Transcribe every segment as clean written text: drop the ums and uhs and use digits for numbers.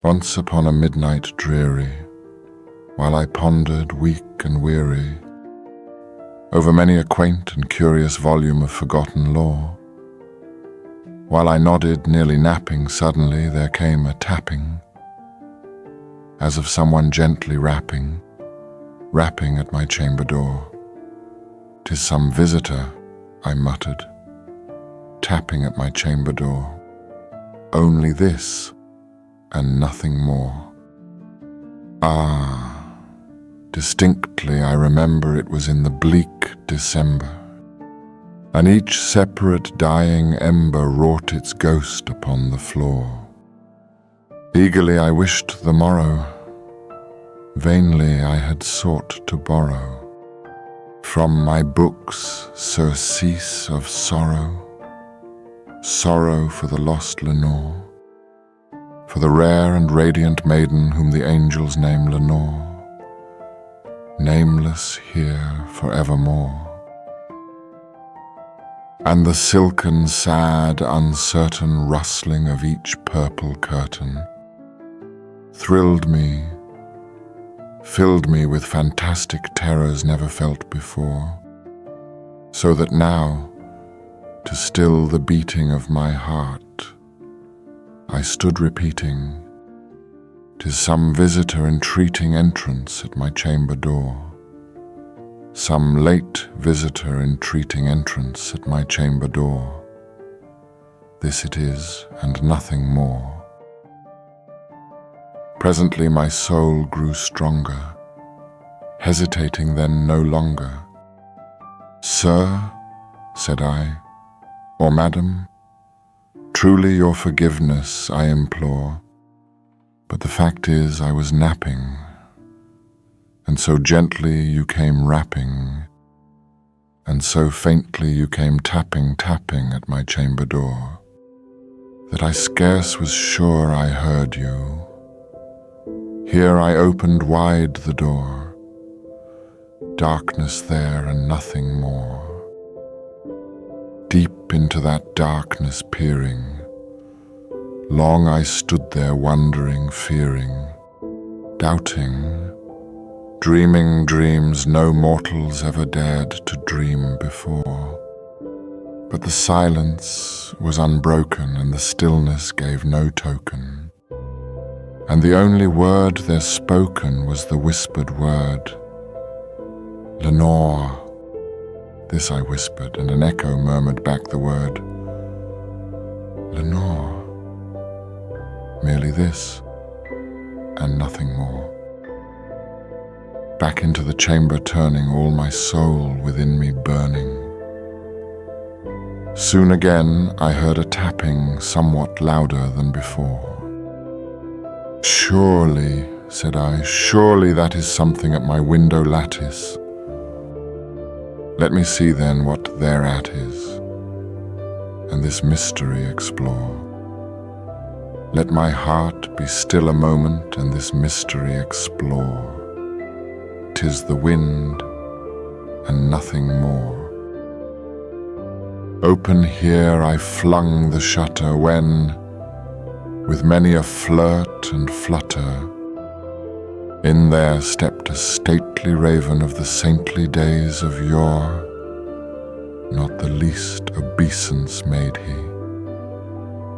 Once upon a midnight dreary, while I pondered, weak and weary, over many a quaint and curious volume of forgotten lore, while I nodded, nearly napping, suddenly there came a tapping, as of someone gently rapping at my chamber door. "'Tis some visitor," I muttered, tapping at my chamber door. Only this, and nothing more. Ah, distinctly I remember it was in the bleak December, and each separate dying ember wrought its ghost upon the floor. Eagerly I wished the morrow, vainly I had sought to borrow from my books surcease of sorrow, sorrow for the lost Lenore, for the rare and radiant maiden whom the angels name Lenore, nameless here forevermore. And the silken, sad, uncertain rustling of each purple curtain thrilled me, filled me with fantastic terrors never felt before, so that now, to still the beating of my heart, I stood repeating, "'Tis some visitor entreating entrance at my chamber door, some late visitor entreating entrance at my chamber door. This it is, and nothing more." Presently my soul grew stronger, hesitating then no longer. "Sir," said I, "or madam, truly your forgiveness I implore, but the fact is I was napping, and so gently you came rapping, and so faintly you came tapping at my chamber door, that I scarce was sure I heard you. Here I opened wide the door, darkness there and nothing more. Deep into that darkness peering, long I stood there wondering, fearing, doubting, dreaming dreams no mortals ever dared to dream before. But the silence was unbroken and the stillness gave no token, and the only word there spoken was the whispered word, "Lenore." This I whispered, and an echo murmured back the word, "Lenore." Merely this, and nothing more. Back into the chamber turning, all my soul within me burning. Soon again I heard a tapping somewhat louder than before. "Surely," said I, "surely that is something at my window lattice. Let me see then what thereat is, and this mystery explore. Let my heart be still a moment and this mystery explore. 'Tis the wind and nothing more." Open here I flung the shutter when, with many a flirt and flutter, in there stepped a stately raven of the saintly days of yore. Not the least obeisance made he,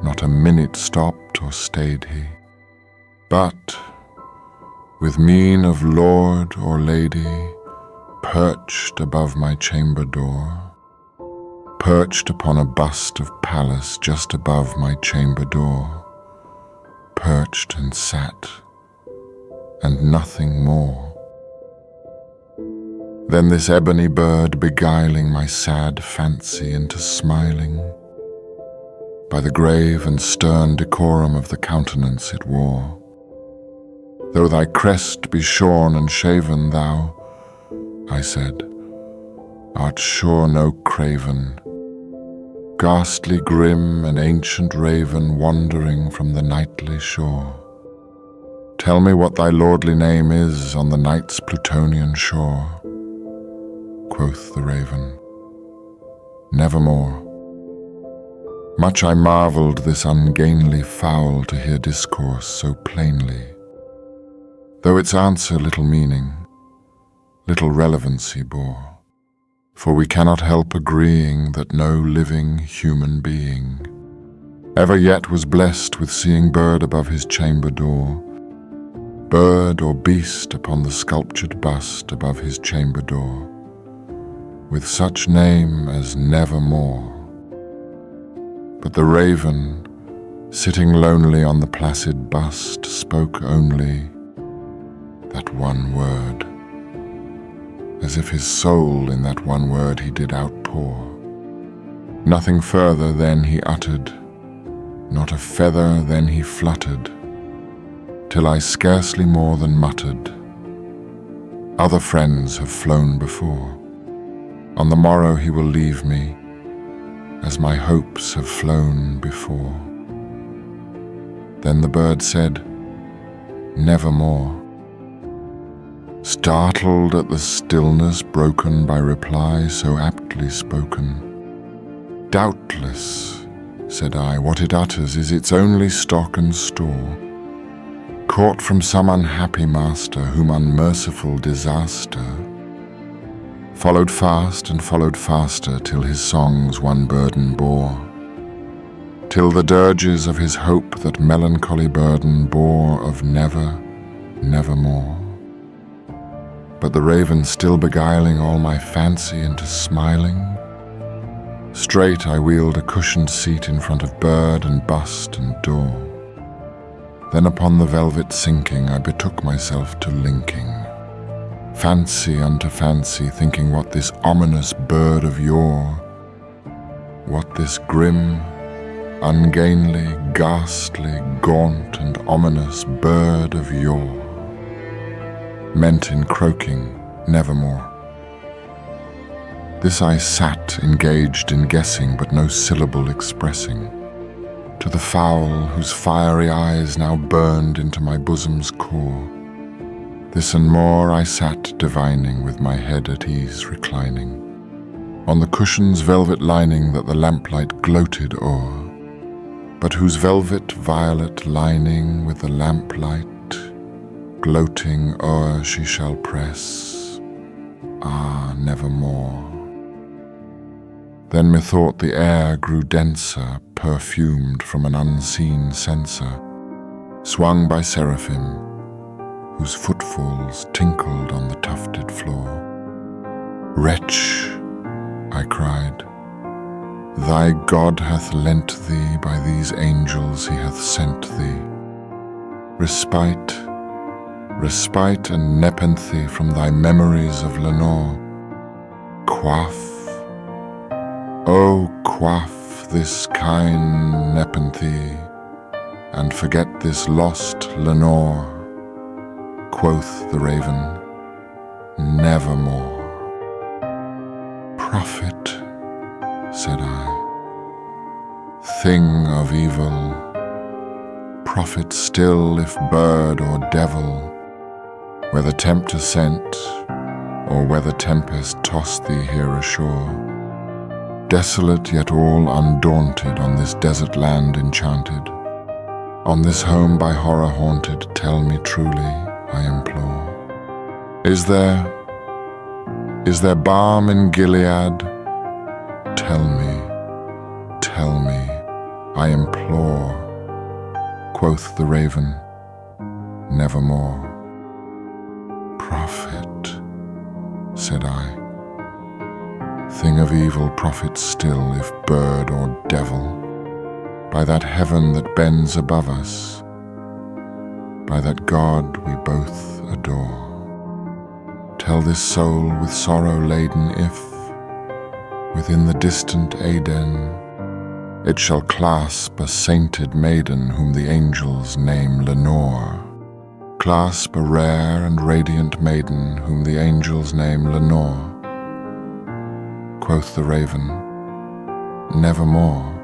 not a minute stopped or stayed he, but, with mien of lord or lady, perched above my chamber door, perched upon a bust of Pallas just above my chamber door, perched and sat, and nothing more. Then this ebony bird beguiling my sad fancy into smiling, by the grave and stern decorum of the countenance it wore. "Though thy crest be shorn and shaven, thou," I said, "art sure no craven, ghastly grim an ancient raven wandering from the nightly shore. Tell me what thy lordly name is on the night's Plutonian shore." Quoth the raven, "Nevermore." Much I marvelled this ungainly fowl to hear discourse so plainly, though its answer little meaning, little relevancy bore. For we cannot help agreeing that no living human being ever yet was blessed with seeing bird above his chamber door, bird or beast upon the sculptured bust above his chamber door, with such name as Nevermore. But the raven, sitting lonely on the placid bust, spoke only that one word, as if his soul in that one word he did outpour. Nothing further then he uttered, not a feather then he fluttered, till I scarcely more than muttered, other friends have flown before. On the morrow he will leave me, as my hopes have flown before. Then the bird said, Nevermore. Startled at the stillness broken by reply so aptly spoken. Doubtless, said I, what it utters is its only stock and store, caught from some unhappy master whom unmerciful disaster followed fast and followed faster till his songs one burden bore, till the dirges of his hope that melancholy burden bore of never, nevermore. But the raven still beguiling all my fancy into smiling, straight I wheeled a cushioned seat in front of bird and bust and door. Then upon the velvet sinking I betook myself to linking, fancy unto fancy, thinking what this ominous bird of yore, what this grim, ungainly, ghastly, gaunt and ominous bird of yore meant in croaking nevermore. This I sat engaged in guessing, but no syllable expressing, to the fowl whose fiery eyes now burned into my bosom's core. This and more I sat divining, with my head at ease reclining, on the cushion's velvet lining that the lamplight gloated o'er, but whose velvet violet lining with the lamplight gloating o'er she shall press, ah, nevermore. Then methought the air grew denser, perfumed from an unseen censer, swung by seraphim, whose footfalls tinkled on the tufted floor. Wretch, I cried, thy God hath lent thee, by these angels he hath sent thee, respite, respite and nepenthe from thy memories of Lenore. Quaff, oh quaff this kind nepenthe, and forget this lost Lenore. Quoth the raven, Nevermore. Prophet, said I, thing of evil, prophet still if bird or devil, whether tempter sent, or whether tempest tossed thee here ashore, desolate yet all undaunted on this desert land enchanted, on this home by horror haunted, tell me truly, I implore, is there balm in Gilead? Tell me, I implore. Quoth the raven, Nevermore. Prophet, said I, thing of evil, prophet still, if bird or devil, by that heaven that bends above us, by that God we both adore. Tell this soul with sorrow laden if, within the distant Aden, it shall clasp a sainted maiden whom the angels name Lenore, clasp a rare and radiant maiden whom the angels name Lenore. Quoth the raven, Nevermore.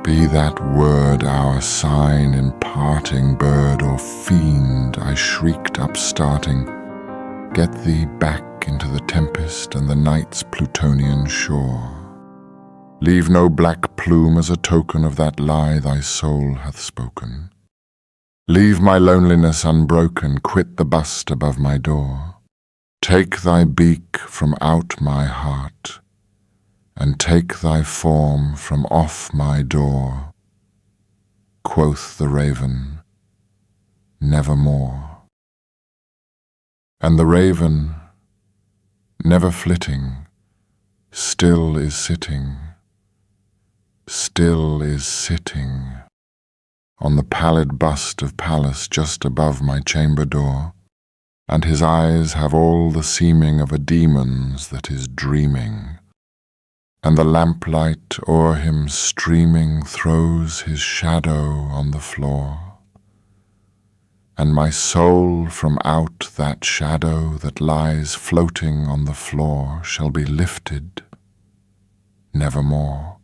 Be that word our sign in parting, bird or fiend, I shrieked upstarting, get thee back into the tempest and the night's Plutonian shore. Leave no black plume as a token of that lie thy soul hath spoken. Leave my loneliness unbroken, quit the bust above my door. Take thy beak from out my heart, and take thy form from off my door. Quoth the raven, nevermore. And the raven, never flitting, still is sitting, still is sitting, on the pallid bust of Pallas just above my chamber door, and his eyes have all the seeming of a demon's that is dreaming, and the lamplight o'er him streaming throws his shadow on the floor, and my soul from out that shadow that lies floating on the floor shall be lifted nevermore.